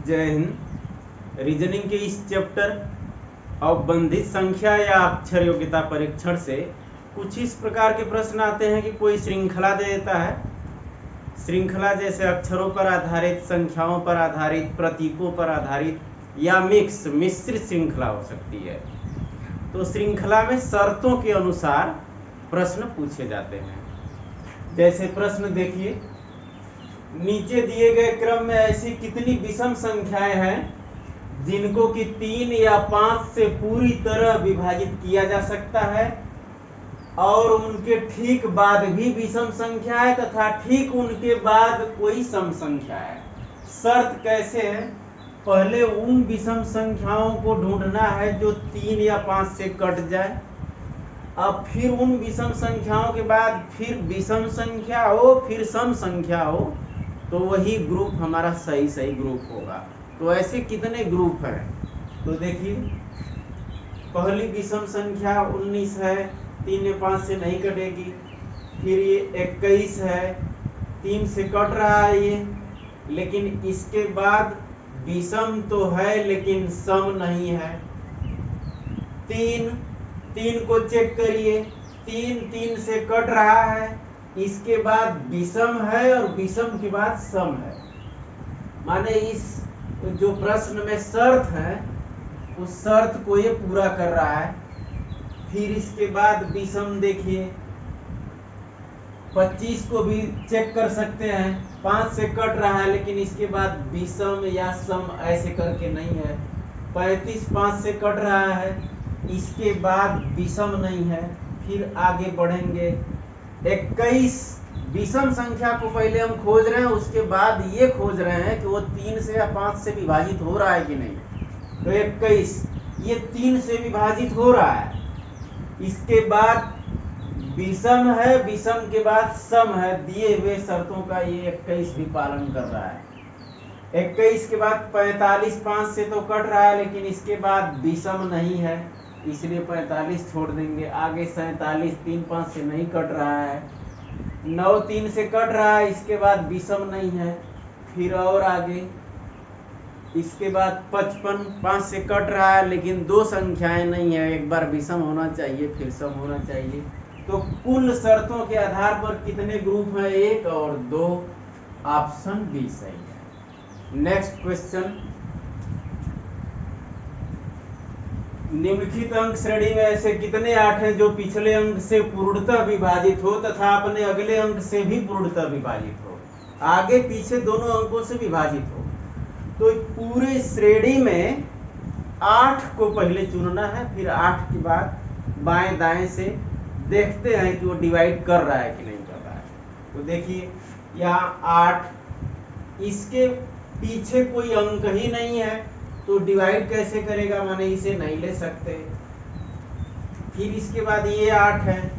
जय हिंद। रीजनिंग के इस चैप्टर अवबंधित संख्या या अक्षर योग्यता परीक्षण से कुछ इस प्रकार के प्रश्न आते हैं कि कोई श्रृंखला दे देता है। श्रृंखला जैसे अक्षरों पर आधारित, संख्याओं पर आधारित, प्रतीकों पर आधारित या मिश्रित श्रृंखला हो सकती है। तो श्रृंखला में शर्तों के अनुसार प्रश्न पूछे जाते हैं। जैसे प्रश्न देखिए, नीचे दिए गए क्रम में ऐसी कितनी विषम संख्याएं हैं जिनको कि 3 या 5 से पूरी तरह विभाजित किया जा सकता है और उनके ठीक बाद भी विषम संख्या है तथा ठीक उनके बाद कोई सम संख्या है। शर्त कैसे है? पहले उन विषम संख्याओं को ढूंढना है जो 3 या 5 से कट जाए, अब फिर उन विषम संख्याओं के बाद फिर विषम संख्या हो, फिर सम संख्या हो, तो वही ग्रुप हमारा सही ग्रुप होगा। तो ऐसे कितने ग्रुप हैं? तो देखिए, पहली विषम संख्या 19 है, 3 या 5 से नहीं कटेगी। फिर ये 21 है, 3 से कट रहा है ये, लेकिन इसके बाद विषम तो है लेकिन सम नहीं है। 3 को चेक करिए, 3 से कट रहा है, इसके बाद विषम है और विषम के बाद सम है। माने इस जो प्रश्न में शर्त है उस शर्त को ये पूरा कर रहा है। फिर इसके बाद विषम देखिए, 25 को भी चेक कर सकते हैं, 5 से कट रहा है लेकिन इसके बाद विषम या सम ऐसे करके नहीं है। 35 5 से कट रहा है, इसके बाद विषम नहीं है। फिर आगे बढ़ेंगे, 21 विषम संख्या को पहले हम खोज रहे हैं, उसके बाद ये खोज रहे हैं कि वो 3 से या 5 से विभाजित हो रहा है कि नहीं। तो 21 ये 3 से विभाजित हो रहा है, इसके बाद विषम है, विषम के बाद सम है। दिए हुए शर्तों का ये 21 भी पालन कर रहा है। 21 के बाद 45 5 से तो कट रहा है लेकिन इसके बाद विषम नहीं है, इसलिए 45 छोड़ देंगे। आगे 47 3 5 से नहीं कट रहा है, 9 3 से कट रहा है, इसके बाद विषम नहीं है। फिर और आगे, इसके बाद 55 5 से कट रहा है लेकिन 2 संख्याएं नहीं है, एक बार विषम होना चाहिए फिर सम होना चाहिए। तो कुल शर्तों के आधार पर कितने ग्रुप हैं? 1 और 2। ऑप्शन बी सही है। नेक्स्ट क्वेश्चन, निम्नलिखित अंक श्रेणी में ऐसे कितने 8 हैं जो पिछले अंक से पूर्णतः विभाजित हो तथा अपने अगले अंक से भी पूर्णतः विभाजित हो, आगे पीछे दोनों अंकों से विभाजित हो। तो पूरे श्रेणी में 8 को पहले चुनना है, फिर 8 के बाद बाएं दाएं से देखते हैं कि वो डिवाइड कर रहा है कि नहीं कर रहा है। तो देखिए यहाँ 8, इसके पीछे कोई अंक ही नहीं है तो डिवाइड कैसे करेगा? माने इसे नहीं ले सकते। फिर इसके बाद ये 8 है,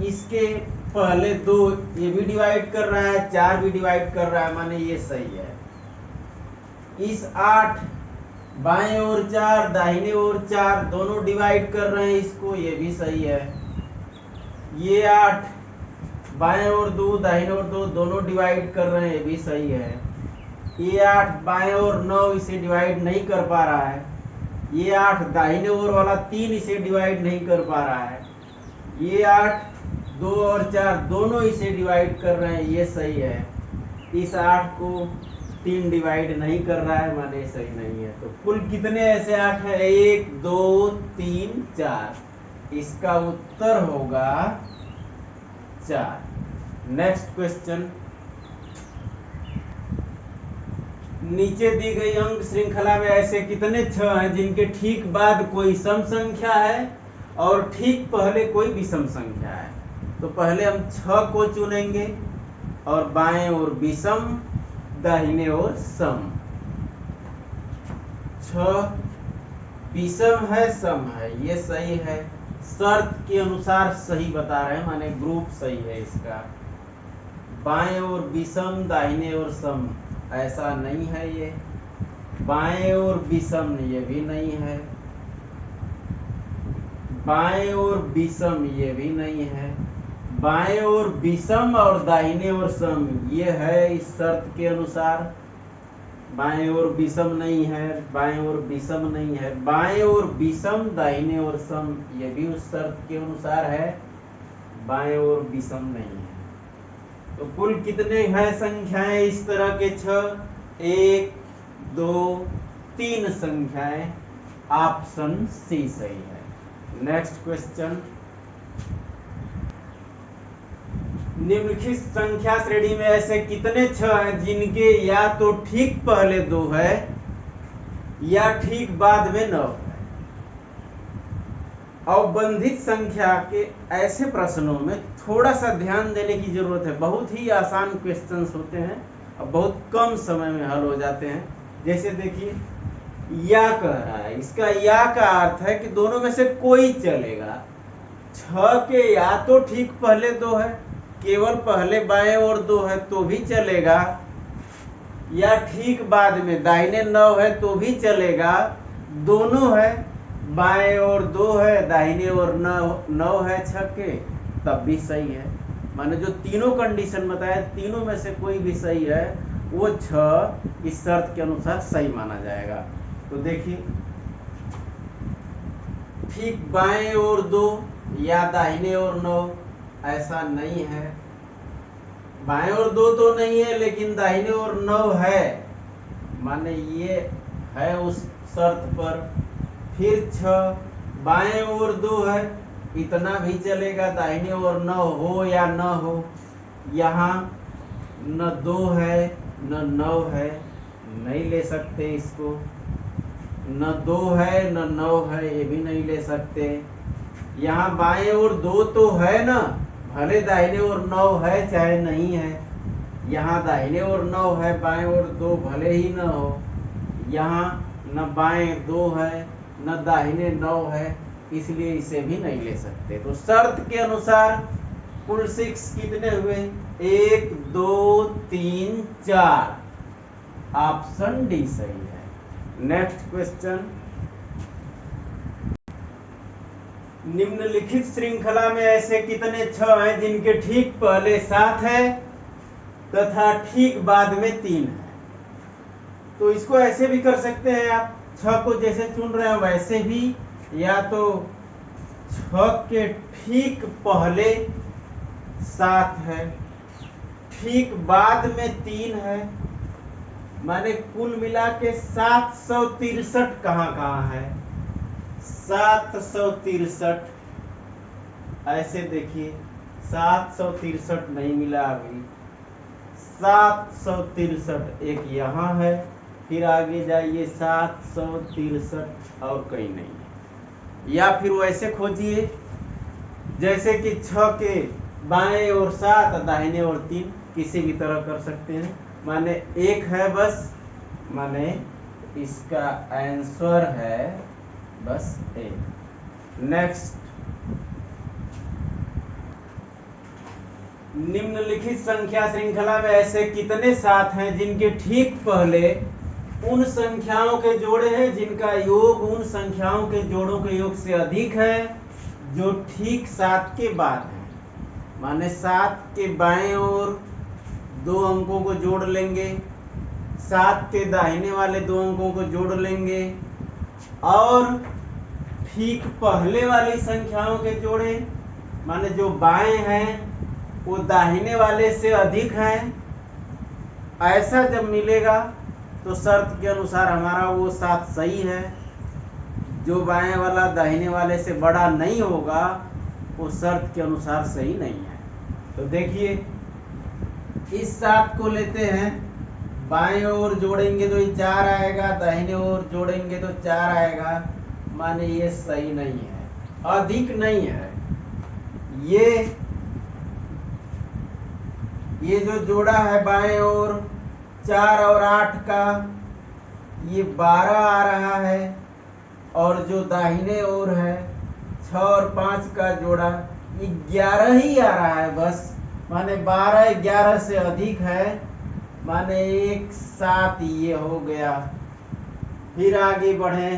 इसके पहले 2 ये भी डिवाइड कर रहा है, 4 भी डिवाइड कर रहा है, माने ये सही है। इस 8 बाएं ओर 4 दाहिने ओर 4 दोनों डिवाइड कर रहे हैं इसको, ये भी सही है। ये 8 बाएं ओर 2 दाहिने ओर 2 दोनों डिवाइड कर रहे हैं, ये भी सही है। ये 8 बाएं ओर 9 इसे डिवाइड नहीं कर पा रहा है। ये 8 दाहिने ओर वाला 3 इसे डिवाइड नहीं कर पा रहा है। ये 8 2 और 4 दोनों इसे डिवाइड कर रहे हैं, ये सही है। इस 8 को 3 डिवाइड नहीं कर रहा है, माने सही नहीं है। तो कुल कितने ऐसे 8 है? 1 2 3 4। इसका उत्तर होगा 4। नेक्स्ट क्वेश्चन, नीचे दी गई अंक श्रृंखला में ऐसे कितने 6 हैं जिनके ठीक बाद कोई सम संख्या है और ठीक पहले कोई विषम संख्या है। तो पहले हम 6 को चुनेंगे और बाएं ओर विषम, दाहिने ओर सम। 6 विषम है, सम है, ये सही है। शर्त के अनुसार सही बता रहे हैं, माने ग्रुप सही है इसका। बाएं ओर विषम दाहिने ओर सम ऐसा नहीं है, ये बाएं ओर विषम ये भी नहीं है, बाएं ओर विषम ये भी नहीं है, बाएं ओर विषम और दाहिने ओर सम ये है इस शर्त के अनुसार। बाएं ओर विषम नहीं है, बाएं ओर विषम नहीं है, बाएं ओर विषम दाहिने ओर सम, ये भी उस शर्त के अनुसार है, बाएं ओर विषम नहीं है। तो कुल कितने हैं संख्याएं इस तरह के? 6, 1, 2, 3 संख्याएं। ऑप्शन सी सही है। नेक्स्ट क्वेश्चन, निम्नलिखित संख्या श्रेणी में ऐसे कितने 6 हैं जिनके या तो ठीक पहले 2 है या ठीक बाद में 9 है? अवबंधित संख्या के ऐसे प्रश्नों में थोड़ा सा ध्यान देने की जरूरत है। बहुत ही आसान क्वेश्चंस होते हैं और बहुत कम समय में हल हो जाते हैं। जैसे देखिए, या कह रहा है, इसका या का अर्थ है कि दोनों में से कोई चलेगा। 6 के या तो ठीक पहले 2 है, केवल पहले बाएं और 2 है तो भी चलेगा, या ठीक बाद में दाहिने 9 है तो भी चलेगा, दोनों है, बाएं और 2 है, दाहिने और 9 है 6 के, तब भी सही है। माने जो तीनों कंडीशन बताए, तीनों में से कोई भी सही है, वो 6 इस शर्त के अनुसार सही माना जाएगा। तो देखिए, ठीक बाएं और 2 या दाहिने और 9, ऐसा नहीं है। बाएं और 2 तो नहीं है, लेकिन दाहिने और 9 है, माने ये है उस शर्त पर। फिर 6 बाएं और 2 है, इतना भी चलेगा, दाहिने और 9 हो या न हो। यहाँ न 2 है न 9 है, नहीं ले सकते इसको। न 2 है न 9 है, ये भी नहीं ले सकते। यहाँ बाएं और 2 तो है ना, भले दाहिने और 9 है चाहे नहीं है। यहाँ दाहिने और 9 है, बाएं और 2 भले ही न हो। यहाँ न बाएं 2 है न दाहिने 9 है, इसलिए इसे भी नहीं ले सकते। तो शर्त के अनुसार कुल 6 कितने हुए? 1, 2, 3, 4। ऑप्शन डी सही है। नेक्स्ट क्वेश्चन, निम्नलिखित श्रृंखला में ऐसे कितने 6 हैं जिनके ठीक पहले 7 है तथा ठीक बाद में 3 है? तो इसको ऐसे भी कर सकते हैं आप, 6 को जैसे चुन रहे हैं वैसे भी, या तो 6 के ठीक पहले 7 है, ठीक बाद में 3 है, माने कुल मिला के 763 कहाँ है? 763, ऐसे देखिए, 763 नहीं मिला अभी। 763 एक यहाँ है, फिर आगे जाइए 763 और कहीं नहीं है। या फिर वैसे खोजिए जैसे कि 6 के बाएं और 7, दाहिने और 3, किसी भी तरह कर सकते हैं। माने एक है बस, माने इसका आंसर है बस 1। नेक्स्ट, निम्नलिखित संख्या श्रृंखला में ऐसे कितने 7 हैं जिनके ठीक पहले उन संख्याओं के जोड़े हैं जिनका योग उन संख्याओं के जोड़ों के योग से अधिक है जो ठीक 7 के बाद है? माने 7 के बाएं ओर 2 अंकों को जोड़ लेंगे, 7 के दाहिने वाले 2 अंकों को जोड़ लेंगे, और ठीक पहले वाली संख्याओं के जोड़े, माने जो बाएं हैं वो दाहिने वाले से अधिक हैं। ऐसा जब मिलेगा तो शर्त के अनुसार हमारा वो 7 सही है। जो बाएं वाला दाहिने वाले से बड़ा नहीं होगा वो शर्त के अनुसार सही नहीं है। तो देखिए, इस 7 को लेते हैं, बाएं ओर जोड़ेंगे तो ये 4 आएगा, दाहिने ओर जोड़ेंगे तो 4 आएगा, माने ये सही नहीं है, अधिक नहीं है। ये जो जोड़ा है बाएं ओर 4 और 8 का, ये 12 आ रहा है, और जो दाहिने ओर है 6 और 5 का जोड़ा, ये 11 ही आ रहा है बस, माने 12 11 से अधिक है, माने 1 7 ये हो गया। फिर आगे बढ़े,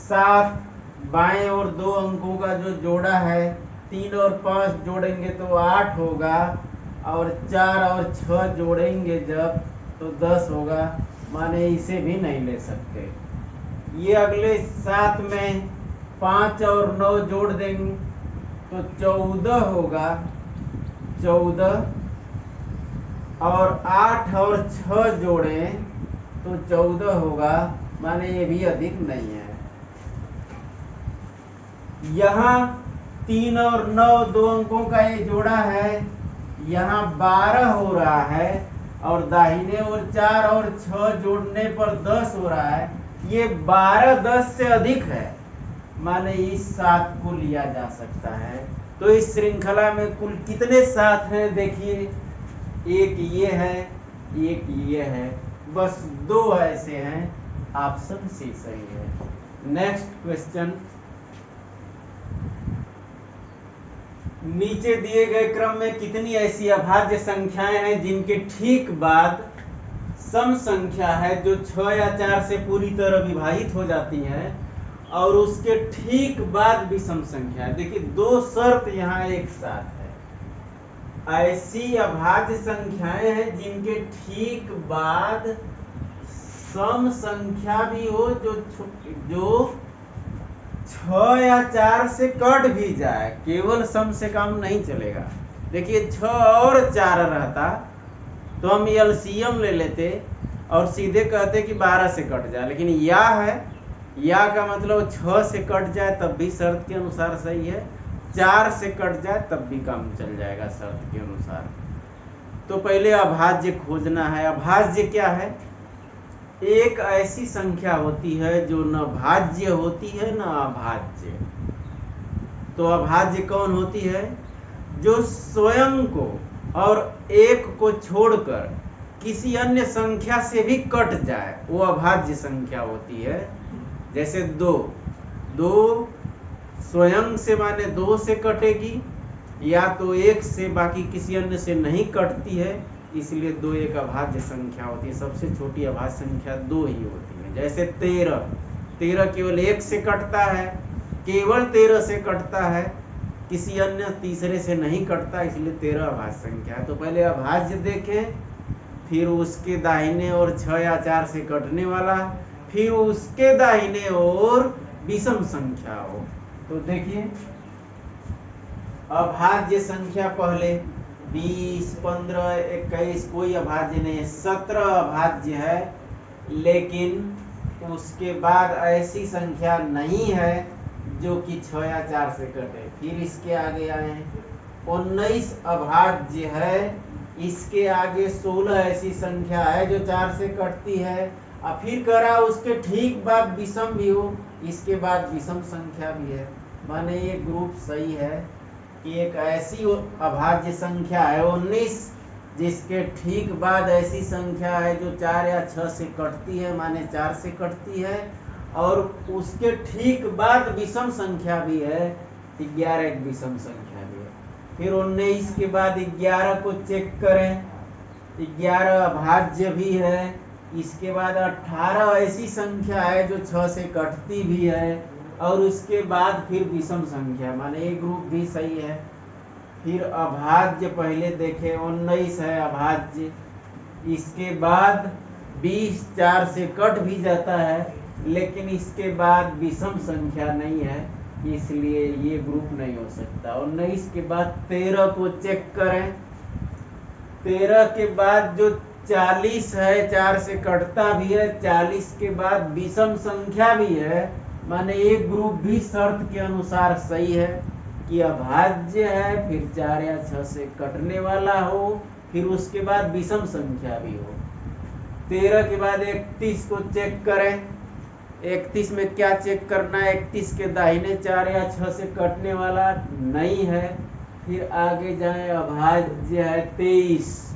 7 बाएं और 2 अंकों का जो जोड़ा है, 3 और 5 जोड़ेंगे तो 8 होगा, और 4 और 6 जोड़ेंगे जब तो 10 होगा। माने इसे भी नहीं ले सकते। ये अगले 7 में 5 और 9 जोड़ देंगे तो 14 होगा, 14 और 8 और 6 जोड़ें तो 14 होगा, माने ये भी अधिक नहीं है। यहाँ 3 और 9 दो अंकों का ये जोड़ा है, यहाँ 12 हो रहा है और दाहिने ओर 4 और 6 जोड़ने पर 10 हो रहा है। ये 12 10 से अधिक है, माने इस 7 को लिया जा सकता है। तो इस श्रृंखला में कुल कितने 7 हैं देखिए, एक ये है, एक ये है, बस 2 ऐसे हैं। ऑप्शन सी सही है। नेक्स्ट क्वेश्चन, नीचे दिए गए क्रम में कितनी ऐसी अभाज्य संख्याएं हैं जिनके ठीक बाद सम संख्या है जो 6 या 4 से पूरी तरह विभाजित हो जाती है और उसके ठीक बाद विषम संख्या है। देखिए 2 शर्त यहाँ एक साथ है। ऐसी अभाज्य संख्याएं हैं जिनके ठीक बाद सम संख्या भी हो जो 6 या 4 से कट भी जाए, केवल सम से काम नहीं चलेगा। देखिए 6 और 4 रहता तो हम एलसीएम ले लेते और सीधे कहते कि 12 से कट जाए, लेकिन या है, या का मतलब 6 से कट जाए तब भी शर्त के अनुसार सही है, 4 से कट जाए तब भी काम चल जाएगा शर्त के अनुसार। तो पहले अभाज्य खोजना है। अभाज्य क्या है? एक ऐसी संख्या होती है जो न भाज्य होती है न अभाज्य। तो अभाज्य कौन होती है? जो स्वयं को और एक को छोड़कर किसी अन्य संख्या से भी कट जाए, वो अभाज्य संख्या होती है। जैसे 2 स्वयं से माने 2 से कटेगी, या तो 1 से, बाकी किसी अन्य से नहीं कटती है, इसलिए 2 एक अभाज्य संख्या होती है। सबसे छोटी अभाज्य संख्या 2 ही होती है। जैसे 13 केवल 1 से कटता है, केवल 13 से कटता है, किसी अन्य तीसरे से नहीं कटता, इसलिए 13 अभाज्य संख्या है। तो पहले अभाज्य देखें, फिर उसके दाहिने ओर 6 या 4 से कटने वाला, फिर उसके दाहिने ओर विषम संख्या हो। तो देखिए अभाज्य संख्या पहले 20, 15, 21 कोई अभाज्य नहीं है। 17 अभाज्य है, लेकिन उसके बाद ऐसी संख्या नहीं है जो कि 6 या 4 से कटे। फिर इसके आगे आए 19 अभाज्य है, इसके आगे 16 ऐसी संख्या है जो 4 से कटती है। और फिर करा उसके ठीक बाद विषम भी हो, इसके बाद विषम संख्या भी है। माने ये ग्रुप सही है कि एक ऐसी अभाज्य संख्या है 19 जिसके ठीक बाद ऐसी संख्या है जो 4 या 6 से कटती है, माने 4 से कटती है, और उसके ठीक बाद विषम संख्या भी है, 11 एक विषम संख्या भी है। फिर 19 के बाद 11 को चेक करें, 11 अभाज्य भी है। इसके बाद 18 ऐसी संख्या है जो 6 से कटती भी है, और उसके बाद फिर विषम संख्या, माने ये ग्रुप भी सही है। फिर अभाज्य पहले देखे 19 है अभाज्य, इसके बाद 20 4 से कट भी जाता है, लेकिन इसके बाद विषम संख्या नहीं है, इसलिए ये ग्रुप नहीं हो सकता। 19 के बाद 13 को चेक करें, 13 के बाद जो 40 है 4 से कटता भी है, 40 के बाद विषम संख्या भी है, माने एक ग्रुप भी शर्त के अनुसार सही है कि अभाज्य है, फिर 4 या 6 से कटने वाला हो, फिर उसके बाद विषम संख्या भी हो। 13 के बाद 31 को चेक करें, 31 में क्या चेक करना है? 31 के दाहिने 4 या 6 से कटने वाला नहीं है। फिर आगे जाए, अभाज्य है 23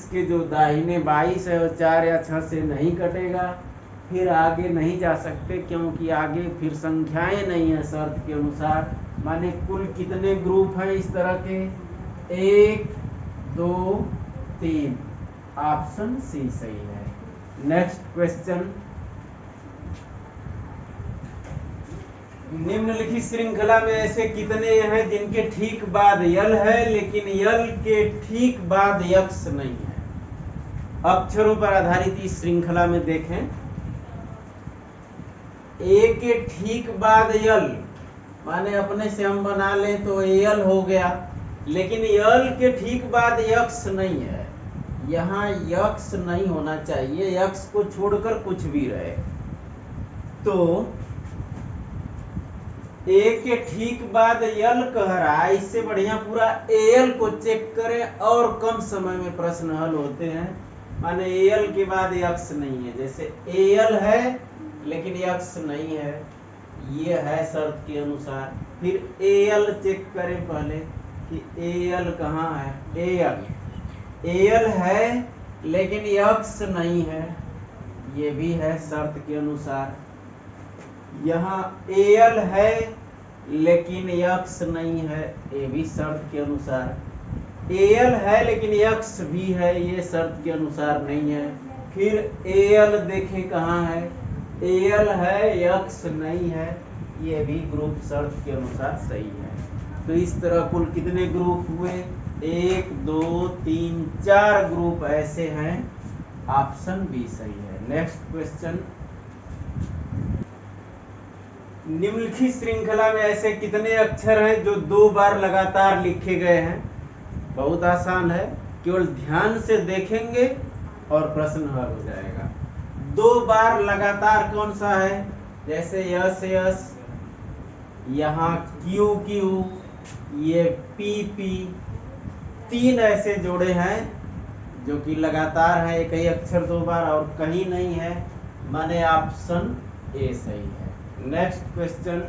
के जो दाहिने 22 है वो 4 या 6 से नहीं कटेगा। फिर आगे नहीं जा सकते क्योंकि आगे फिर संख्याएं नहीं है शर्त के अनुसार। माने कुल कितने ग्रुप हैं इस तरह के? 1 2 3, ऑप्शन सी सही है। नेक्स्ट क्वेश्चन, निम्नलिखित श्रृंखला में ऐसे कितने हैं जिनके ठीक बाद यल है लेकिन यल के ठीक बाद यक्ष नहीं है? अक्षरों पर आधारित इस श्रृंखला में देखें, ए के ठीक बाद यल, माने अपने से हम बना लें तो यल हो गया, लेकिन यल के ठीक बाद यक्स नहीं है, यहाँ यक्स नहीं होना चाहिए, यक्स को छोड़कर कुछ भी रहे। तो ए के ठीक बाद यल कह रहा है, इससे बढ़िया पूरा एल को चेक करें और कम समय में प्रश्न हल होते हैं। माने एल के बाद यक्स नहीं है, जैसे एल है लेकिन यक्स नहीं है, ये है शर्त के अनुसार। फिर एल चेक करें पहले कि एल कहाँ है, एल है लेकिन यक्स नहीं है, ये भी है शर्त के अनुसार। यहाँ एल है लेकिन यक्स नहीं है, ये भी शर्त के अनुसार। एल है लेकिन यक्स भी है, ये शर्त के अनुसार नहीं है। फिर एल देखें कहाँ है, एल है यक्स नहीं है, ये भी ग्रुप शर्त के अनुसार सही है। तो इस तरह कुल कितने ग्रुप हुए, 1 2 3 4 ग्रुप ऐसे हैं, ऑप्शन बी सही है। नेक्स्ट क्वेश्चन, निम्नलिखित श्रृंखला में ऐसे कितने अक्षर हैं जो 2 बार लगातार लिखे गए हैं। बहुत आसान है, केवल ध्यान से देखेंगे और प्रश्न हल हो जाएगा। 2 बार लगातार कौन सा है, जैसे यस यस, यहाँ क्यू क्यू, ये पी पी, 3 ऐसे जोड़े हैं जो कि लगातार है, एक ही अक्षर 2 बार और कहीं नहीं है, माने ऑप्शन ए सही है। नेक्स्ट क्वेश्चन,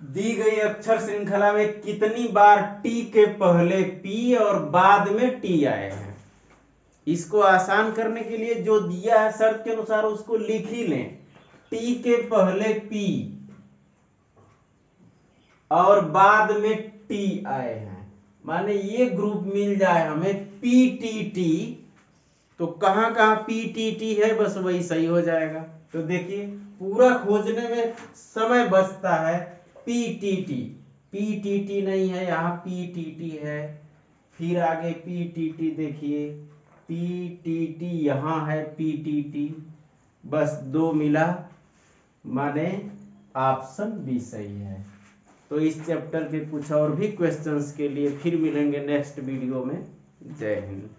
दी गई अक्षर श्रृंखला में कितनी बार टी के पहले पी और बाद में टी आए हैं। इसको आसान करने के लिए जो दिया है शर्त के अनुसार उसको लिख ही लें, टी के पहले पी और बाद में टी आए हैं, माने ये ग्रुप मिल जाए हमें पी टी टी, तो कहां कहां पी टी टी है बस वही सही हो जाएगा। तो देखिए पूरा खोजने में समय बचता है, पी टी टी नहीं है, यहाँ पी टी टी है, फिर आगे पी टी टी देखिए, पी टी टी यहाँ है, पी टी टी, बस 2 मिला, माने ऑप्शन बी सही है। तो इस चैप्टर के कुछ और भी क्वेश्चंस के लिए फिर मिलेंगे नेक्स्ट वीडियो में। जय हिंद।